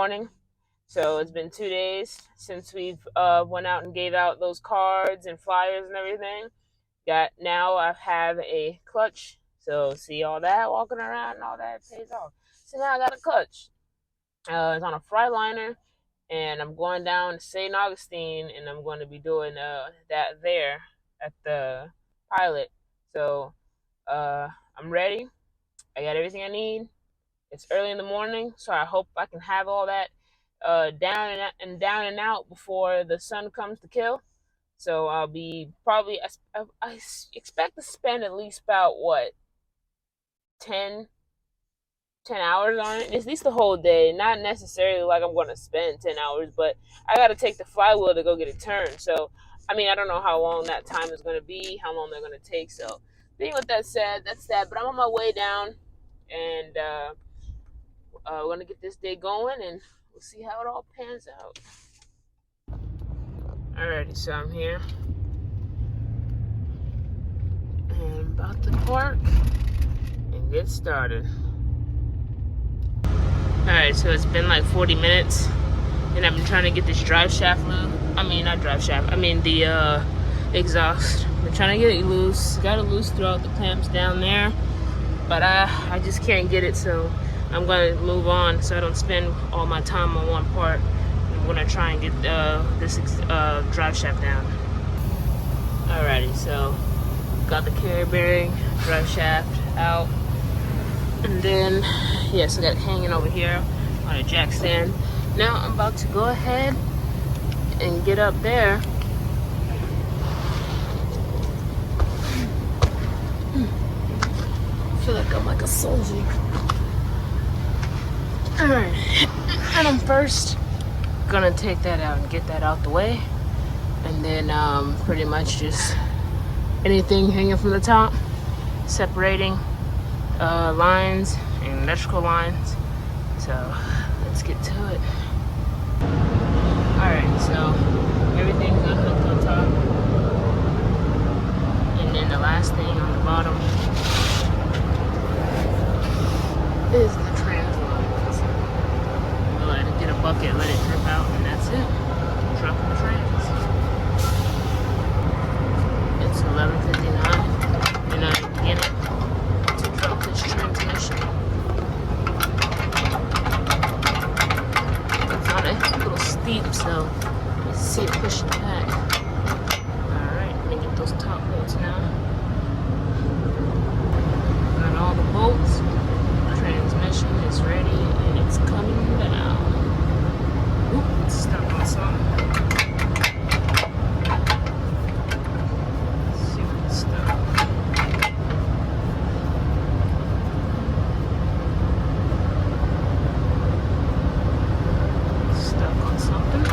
morning. So it's been 2 days since we've went out and gave out those cards and flyers and everything. Now I have a clutch. So see all that walking around and all that pays off. So now I got a clutch. It's on a Freightliner, and I'm going down to St. Augustine, and I'm going to be doing that there at the pilot. So I'm ready. I got everything I need. It's early in the morning, so I hope I can have all that down and out before the sun comes to kill. So I'll be probably I expect to spend at least about 10 hours on it. At least the whole day. Not necessarily like I'm going to spend 10 hours, but I got to take the flywheel to go get it turned. So I mean, I don't know how long that time is going to be, how long they're going to take. So being with that said, that's that. But I'm on my way down, and we're going to get this day going, and we'll see how it all pans out. Alrighty, so I'm here. And I'm about to park and get started. Alright, so it's been like 40 minutes, and I've been trying to get this drive shaft loose. The exhaust. I'm trying to get it loose. Got it loose throughout the clamps down there, but I just can't get it, so I'm going to move on so I don't spend all my time on one part. I'm going to try and get this drive shaft down. Alrighty, so got the carrier bearing, drive shaft out, and then yes, I got it hanging over here on a jack stand. Now I'm about to go ahead and get up there. I feel like I'm like a soldier. Alright, and I'm first gonna take that out and get that out the way, and then pretty much just anything hanging from the top, separating lines and electrical lines. So let's get to it. Alright, so everything's unhooked on top, and then the last thing on the bottom is the trans lines. Go ahead and get a bucket, let it drip out, and that's it. Dropping the trans. It's 11:59, and I'm beginning to drop this transmission. It's on a little steep, so you see it pushing back. Alright, let me get those top bolts now. Got all the bolts. Transmission is ready, and it's coming down. Oop, it's stuck on something. Let's see if it's stuck. Stuck on something.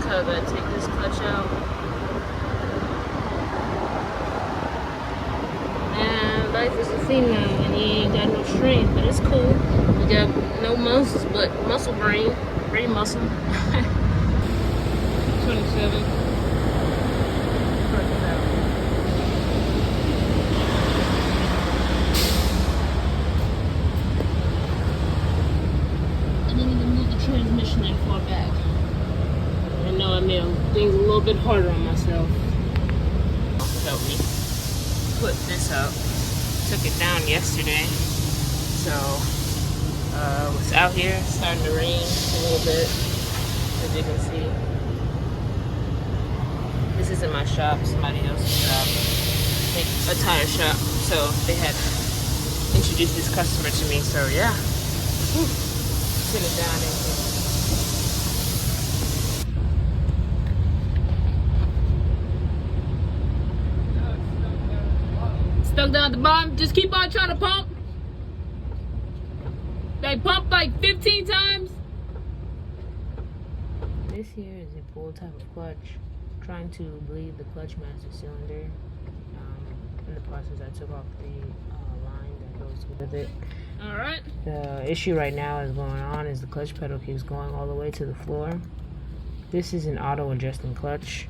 I gotta take this clutch out. Man, life is a female and he ain't got no strength, but it's cool. We got no muscles, but muscle brain. Brain muscle. 27. Perfect out. And then you can move the transmission that far back. I know I made things a little bit harder on myself. Help me put this up. Took it down yesterday, so it was out here, starting to rain a little bit, as you can see. This isn't my shop, somebody else's shop, a tire shop, so they had introduced this customer to me, so yeah. Put it down in here. Stuck down at the bottom. Just keep on trying to pump. They pump like 15 times. This here is a pull type of clutch. Trying to bleed the clutch master cylinder. In the process, I took off the line that goes with it. Alright. The issue right now is the clutch pedal keeps going all the way to the floor. This is an auto adjusting clutch.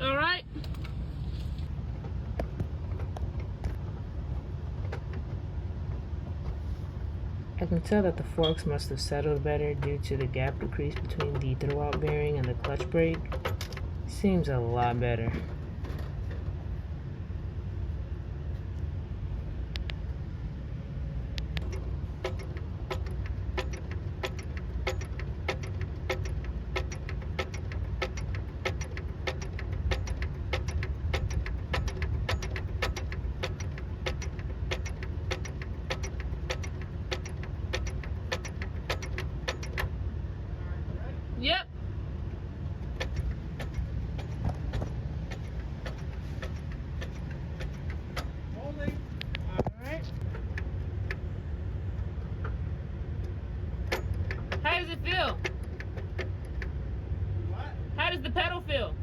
All right. I can tell that the forks must have settled better due to the gap decrease between the throwout bearing and the clutch brake. Seems a lot better. Yep. Holding. All right. How does it feel? What? How does the pedal feel?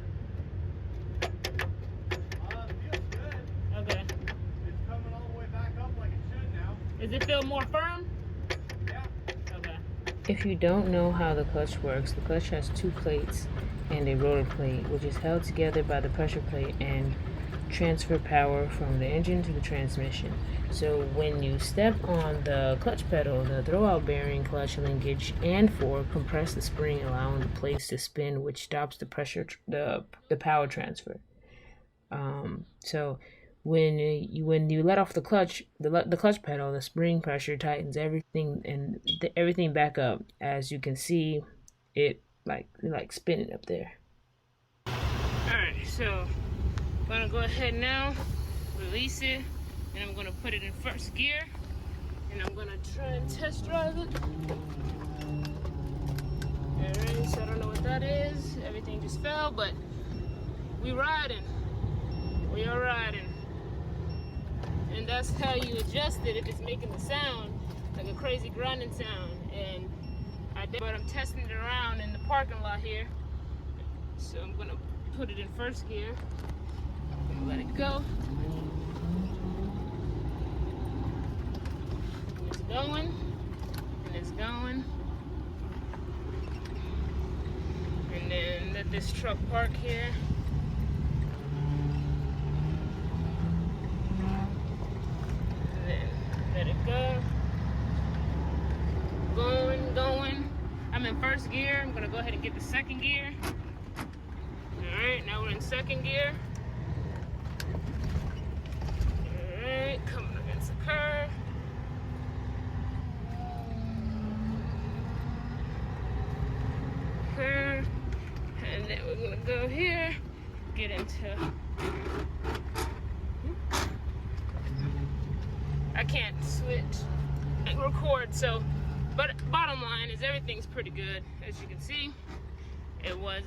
Feels good. Okay. It's coming all the way back up like it should now. Does it feel more firm? Yeah. Okay. If you don't know how the clutch works, the clutch has two plates and a rotor plate, which is held together by the pressure plate and transfer power from the engine to the transmission. So when you step on the clutch pedal, the throwout bearing, clutch linkage, and fork compress the spring, allowing the plates to spin, which stops the pressure, the power transfer. So when you let off the clutch, the clutch pedal, the spring pressure tightens everything and everything back up. As you can see, it like spinning up there. All right, so I'm gonna go ahead now, release it, and I'm gonna put it in first gear, and I'm gonna try and test drive it. All right, so I don't know what that is. Everything just fell, but we riding. We are riding. And that's how you adjust it if it's making the sound, like a crazy grinding sound. And but I'm testing it around in the parking lot here. So I'm gonna put it in first gear. I'm gonna let it go. And it's going, and it's going. And then let this truck park here. Let it go. Going. I'm in first gear. I'm gonna go ahead and get the second gear. Alright, now we're in second gear. Alright, coming against the curve. And then we're gonna go here, get into. I can't switch and record, so, but bottom line is everything's pretty good. As you can see, it was